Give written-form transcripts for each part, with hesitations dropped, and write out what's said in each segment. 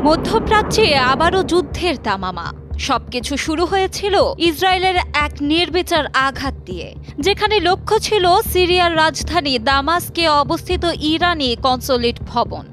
মধ্যপ্রাচ্যে আবারও যুদ্ধের তামামা। সবকিছু শুরু হয়েছিল ইসরায়েলের এক নির্বিচার আঘাত দিয়ে, যেখানে লক্ষ্য ছিল সিরিয়ার রাজধানী দামাস্কে অবস্থিত ইরানি কনসুলেট ভবন।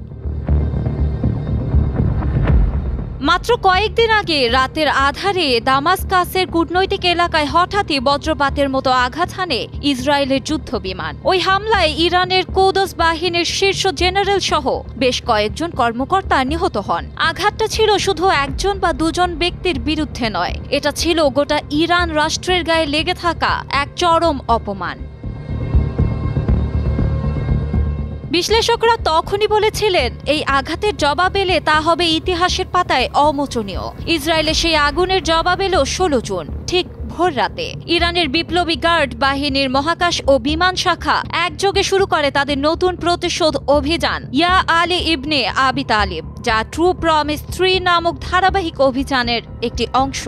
মাত্র কয়েকদিন আগে রাতের আধারে দামাস্কাসের কূটনৈতিক এলাকায় হঠাৎই বজ্রপাতের মতো আঘাত হানে ইসরায়েলের যুদ্ধ বিমান। ওই হামলায় ইরানের কুদস বাহিনীর শীর্ষ জেনারেল সহ বেশ কয়েকজন কর্মকর্তা নিহত হন। আঘাতটা ছিল শুধু একজন বা দুজন ব্যক্তির বিরুদ্ধে নয়, এটা ছিল গোটা ইরান রাষ্ট্রের গায়ে লেগে থাকা এক চরম অপমান। বিশ্লেষকরা তখনই বলেছিলেন, এই আঘাতের জবাব এলে তা হবে ইতিহাসের পাতায় অমোচনীয়। ইসরায়েলের সেই আগুনের জবাব এলো 16 জুন, ঠিক ভোর রাতে। ইরানের বিপ্লবী গার্ড বাহিনীর মহাকাশ ও বিমান শাখা একযোগে শুরু করে তাদের নতুন প্রতিশোধ অভিযান ইয়া আলী ইবনে আবি তালিব, যা ট্রু প্রমিস 3 নামক ধারাবাহিক অভিযানের একটি অংশ।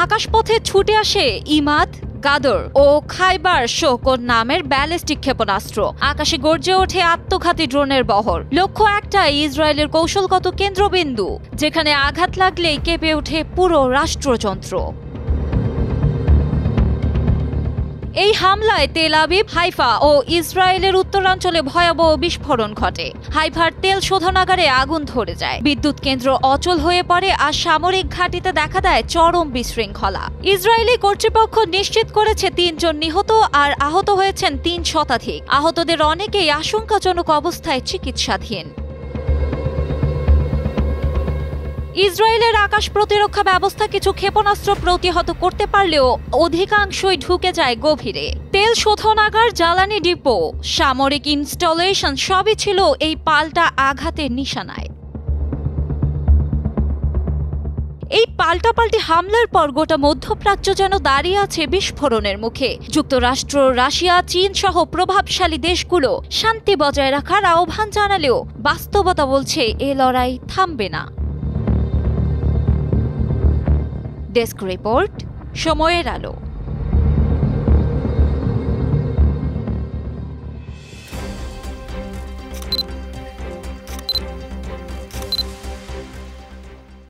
আকাশপথে ছুটে আসে ইমাদ, গাদর ও খাইবার শোকর নামের ব্যালিস্টিক ক্ষেপণাস্ত্র। আকাশে গর্জে ওঠে আত্মঘাতী ড্রোনের বহর। লক্ষ্য একটাই, ইসরায়েলের কৌশলগত কেন্দ্রবিন্দু, যেখানে আঘাত লাগলেই কেঁপে ওঠে পুরো রাষ্ট্রযন্ত্র। এই হামলায় তেল আবিব, হাইফা ও ইসরায়েলের উত্তরাঞ্চলে ভয়াবহ বিস্ফোরণ ঘটে। হাইফার তেল শোধনাগারে আগুন ধরে যায়, বিদ্যুৎ কেন্দ্র অচল হয়ে পড়ে, আর সামরিক ঘাঁটিতে দেখা দেয় চরম বিশৃঙ্খলা। ইসরায়েলি কর্তৃপক্ষ নিশ্চিত করেছে 3 জন নিহত আর আহত হয়েছেন 3 শতাধিক। আহতদের অনেকেই আশঙ্কাজনক অবস্থায় চিকিৎসাধীন। ইসরায়েলের আকাশ প্রতিরক্ষা ব্যবস্থা কিছু ক্ষেপণাস্ত্র প্রতিহত করতে পারলেও অধিকাংশই ঢুকে যায় গভীরে। তেল শোধনাগার, জ্বালানি ডিপো, সামরিক ইনস্টলেশন সবই ছিল এই পাল্টা আঘাতের নিশানায়। এই পাল্টাপাল্টি হামলার পর গোটা মধ্যপ্রাচ্য যেন দাঁড়িয়ে আছে বিস্ফোরণের মুখে। যুক্তরাষ্ট্র, রাশিয়া, চীন সহ প্রভাবশালী দেশগুলো শান্তি বজায় রাখার আহ্বান জানালেও বাস্তবতা বলছে এ লড়াই থামবে না। ডেস্ক রিপোর্ট, সময়ের আলো।